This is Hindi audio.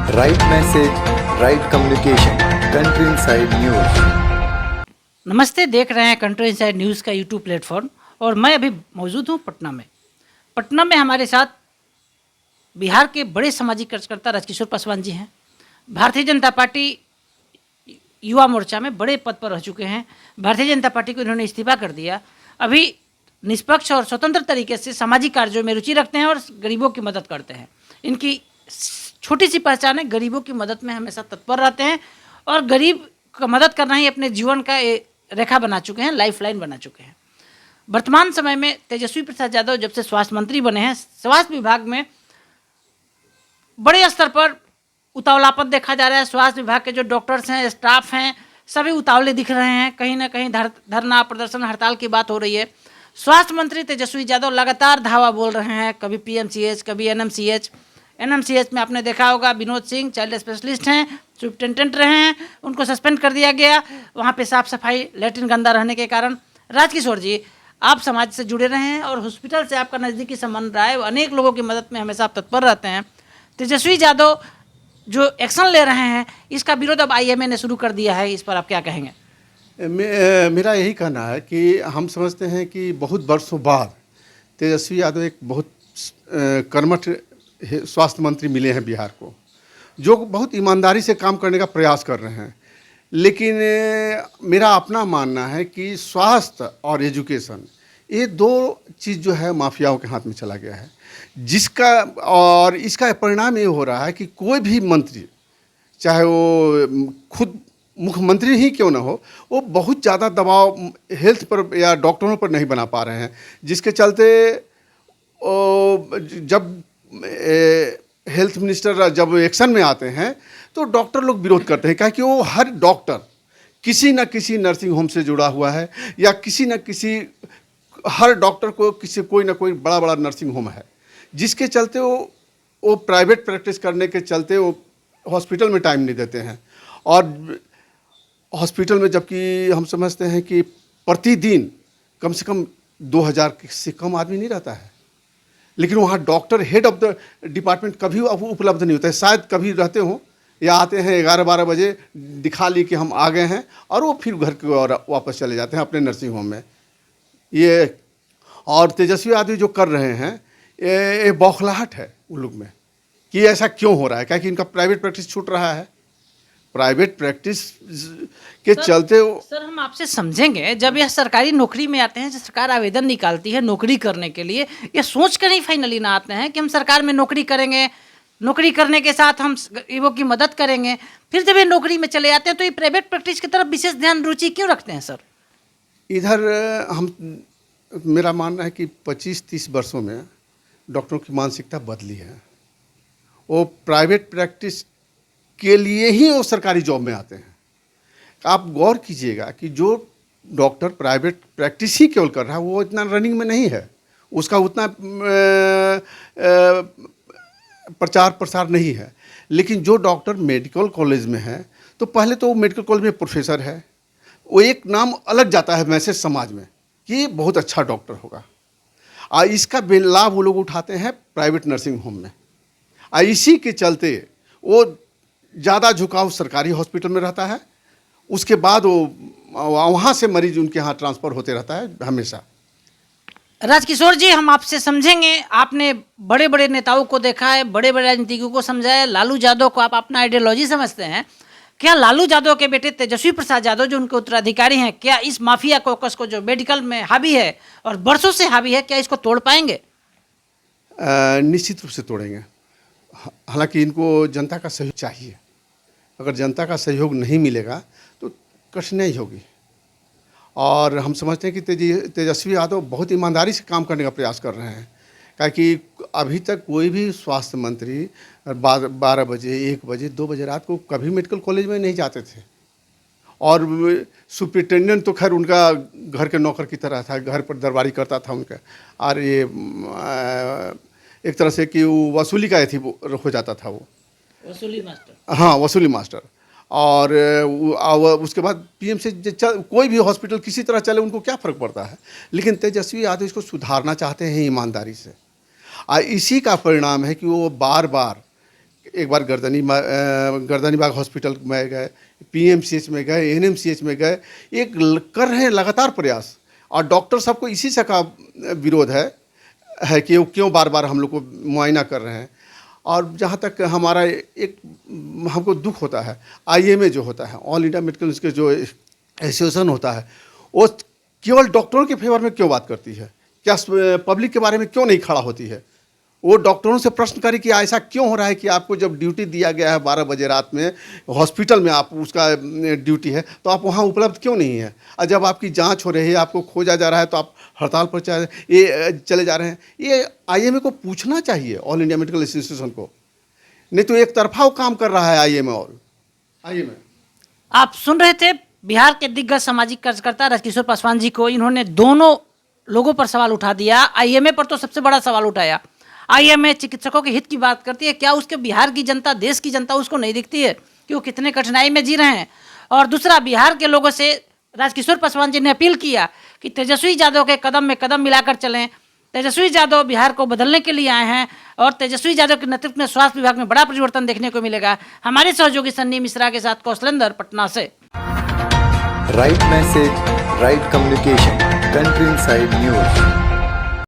Right message, right communication, country inside news. नमस्ते, देख रहे हैं कंट्री इनसाइड न्यूज़ का यूट्यूब प्लेटफॉर्म और मैं अभी मौजूद हूँ पटना में। पटना में हमारे साथ बिहार के बड़े सामाजिक कार्यकर्ता राजकिशोर पासवान जी हैं। भारतीय जनता पार्टी युवा मोर्चा में बड़े पद पर रह चुके हैं। भारतीय जनता पार्टी को इन्होंने इस्तीफा कर दिया। अभी निष्पक्ष और स्वतंत्र तरीके से सामाजिक कार्यों में रुचि रखते हैं और गरीबों की मदद करते हैं। इनकी छोटी सी पहचान है, गरीबों की मदद में हमेशा तत्पर रहते हैं और गरीब का मदद करना ही अपने जीवन का रेखा बना चुके हैं, लाइफ लाइन बना चुके हैं। वर्तमान समय में तेजस्वी प्रसाद यादव जब से स्वास्थ्य मंत्री बने हैं, स्वास्थ्य विभाग में बड़े स्तर पर उतावलापन देखा जा रहा है। स्वास्थ्य विभाग के जो डॉक्टर्स हैं, स्टाफ हैं, सभी उतावले दिख रहे हैं। कहीं ना कहीं धरना प्रदर्शन हड़ताल की बात हो रही है। स्वास्थ्य मंत्री तेजस्वी यादव लगातार धावा बोल रहे हैं, कभी पीएमसीएच, कभी एनएमसीएच में आपने देखा होगा विनोद सिंह चाइल्ड स्पेशलिस्ट हैं, सुप्रिटेंडेंट रहे हैं, उनको सस्पेंड कर दिया गया वहाँ पे साफ सफाई, लैट्रिन गंदा रहने के कारण। राजकिशोर जी, आप समाज से जुड़े रहे हैं और हॉस्पिटल से आपका नज़दीकी संबंध रहा है, अनेक लोगों की मदद में हमेशा आप तत्पर रहते हैं। तेजस्वी यादव जो एक्शन ले रहे हैं, इसका विरोध अब आईएमए ने शुरू कर दिया है, इस पर आप क्या कहेंगे? मेरा यही कहना है कि हम समझते हैं कि बहुत वर्षों बाद तेजस्वी यादव एक बहुत कर्मठ स्वास्थ्य मंत्री मिले हैं बिहार को, जो बहुत ईमानदारी से काम करने का प्रयास कर रहे हैं। लेकिन मेरा अपना मानना है कि स्वास्थ्य और एजुकेशन, ये दो चीज़ जो है माफियाओं के हाथ में चला गया है, जिसका और इसका परिणाम ये हो रहा है कि कोई भी मंत्री, चाहे वो खुद मुख्यमंत्री ही क्यों ना हो, वो बहुत ज़्यादा दबाव हेल्थ पर या डॉक्टरों पर नहीं बना पा रहे हैं, जिसके चलते जब हेल्थ मिनिस्टर जब एक्शन में आते हैं तो डॉक्टर लोग विरोध करते हैं, क्या कि वो हर डॉक्टर किसी न किसी नर्सिंग होम से जुड़ा हुआ है या किसी न किसी, हर डॉक्टर को कोई ना कोई बड़ा बड़ा नर्सिंग होम है, जिसके चलते वो प्राइवेट प्रैक्टिस करने के चलते वो हॉस्पिटल में टाइम नहीं देते हैं। और हॉस्पिटल में जबकि हम समझते हैं कि प्रतिदिन कम से कम 2000 से कम आदमी नहीं रहता है, लेकिन वहाँ doctor head of the department कभी उपलब्ध नहीं होता है। शायद कभी रहते हों या आते हैं 11-12 बजे, दिखा ली कि हम आ गए हैं, और वो फिर घर की ओर वापस चले जाते हैं अपने नर्सिंग होम में। ये और तेजस्वी आदमी जो कर रहे हैं, ये बौखलाहट है उन लोग में कि ऐसा क्यों हो रहा है, क्या कि इनका प्राइवेट प्रैक्टिस छूट रहा है। प्राइवेट प्रैक्टिस के चलते सर, हम आपसे समझेंगे, जब यह सरकारी नौकरी में आते हैं, जब सरकार आवेदन निकालती है नौकरी करने के लिए, ये सोच कर ही फाइनली ना आते हैं कि हम सरकार में नौकरी करेंगे, नौकरी करने के साथ हम गरीबों की मदद करेंगे। फिर जब ये नौकरी में चले जाते हैं तो ये प्राइवेट प्रैक्टिस की तरफ विशेष ध्यान, रुचि क्यों रखते हैं सर? इधर मेरा मानना है कि 25-30 वर्षों में डॉक्टरों की मानसिकता बदली है। वो प्राइवेट प्रैक्टिस के लिए ही वो सरकारी जॉब में आते हैं। आप गौर कीजिएगा कि जो डॉक्टर प्राइवेट प्रैक्टिस ही केवल कर रहा है, वो इतना रनिंग में नहीं है, उसका उतना प्रचार प्रसार नहीं है। लेकिन जो डॉक्टर मेडिकल कॉलेज में है, तो पहले तो वो मेडिकल कॉलेज में प्रोफेसर है, वो एक नाम अलग जाता है मैसेज समाज में कि बहुत अच्छा डॉक्टर होगा, और इसका लाभ वो लोग उठाते हैं प्राइवेट नर्सिंग होम में। और इसी के चलते वो ज़्यादा झुकाव सरकारी हॉस्पिटल में रहता है, उसके बाद वो वहाँ से मरीज उनके यहाँ ट्रांसफ़र होते रहता है हमेशा। राजकिशोर जी, हम आपसे समझेंगे, आपने बड़े बड़े नेताओं को देखा है, बड़े बड़े राजनीतिज्ञों को समझाया। लालू यादव को आप अपना आइडियोलॉजी समझते हैं क्या? लालू यादव के बेटे तेजस्वी प्रसाद यादव जो उनके उत्तराधिकारी हैं, क्या इस माफिया कोकस को जो मेडिकल में हावी है और बरसों से हावी है, क्या इसको तोड़ पाएंगे? निश्चित रूप से तोड़ेंगे। हालांकि इनको जनता का सहयोग चाहिए। अगर जनता का सहयोग नहीं मिलेगा तो कठिनाई होगी। और हम समझते हैं कि तेजस्वी यादव बहुत ईमानदारी से काम करने का प्रयास कर रहे हैं, क्योंकि अभी तक कोई भी स्वास्थ्य मंत्री 12 बजे, 1 बजे, 2 बजे रात को कभी मेडिकल कॉलेज में नहीं जाते थे। और सुप्रिटेंडेंट तो खैर उनका घर के नौकर की तरह था, घर पर दरबारी करता था उनका, और ये एक तरह से कि वो वसूली का थी हो जाता था, वो वसूली मास्टर। हाँ, वसूली मास्टर। और उसके बाद पीएम से कोई भी हॉस्पिटल किसी तरह चले, उनको क्या फ़र्क पड़ता है। लेकिन तेजस्वी यादव इसको सुधारना चाहते हैं ईमानदारी से, और इसी का परिणाम है कि वो बार बार एक बार गर्दनी बाग हॉस्पिटल में गए, पीएमसीएच में गए, एनएमसीएच में गए, कर रहे हैं लगातार प्रयास। और डॉक्टर सबको इसी से का विरोध है कि वो क्यों बार बार हम लोग को मुआयना कर रहे हैं। और जहाँ तक हमारा एक हमको दुख होता है, आईएमए जो होता है, ऑल इंडिया मेडिकल के जो एसोसिएशन होता है, वो केवल डॉक्टरों के फेवर में क्यों बात करती है? क्या पब्लिक के बारे में क्यों नहीं खड़ा होती है? वो डॉक्टरों से प्रश्न करे कि ऐसा क्यों हो रहा है कि आपको जब ड्यूटी दिया गया है 12 बजे रात में हॉस्पिटल में, आप उसका ड्यूटी है, तो आप वहाँ उपलब्ध क्यों नहीं है? और जब आपकी जांच हो रही है, आपको खोजा जा रहा है, तो आप हड़ताल पर चले जा रहे हैं। ये आईएमए को पूछना चाहिए, ऑल इंडिया मेडिकल एसोसिएशन को। नहीं तो एक तरफा वो काम कर रहा है आईएमए। आप सुन रहे थे बिहार के दिग्गज सामाजिक कार्यकर्ता राजकिशोर पासवान जी को। इन्होंने दोनों लोगों पर सवाल उठा दिया। आईएमए पर तो सबसे बड़ा सवाल उठाया। आईएमए चिकित्सकों के हित की बात करती है, क्या उसके बिहार की जनता, देश की जनता उसको नहीं दिखती है कि वो कितने कठिनाई में जी रहे हैं? और दूसरा, बिहार के लोगों से राजकिशोर पासवान जी ने अपील किया कि तेजस्वी यादव के कदम में कदम मिलाकर चलें। तेजस्वी यादव बिहार को बदलने के लिए आए हैं और तेजस्वी यादव के नेतृत्व में स्वास्थ्य विभाग में बड़ा परिवर्तन देखने को मिलेगा। हमारे सहयोगी सन्नी मिश्रा के साथ कौशलेंद्र, पटना से। Right message, right communication. Country Inside News.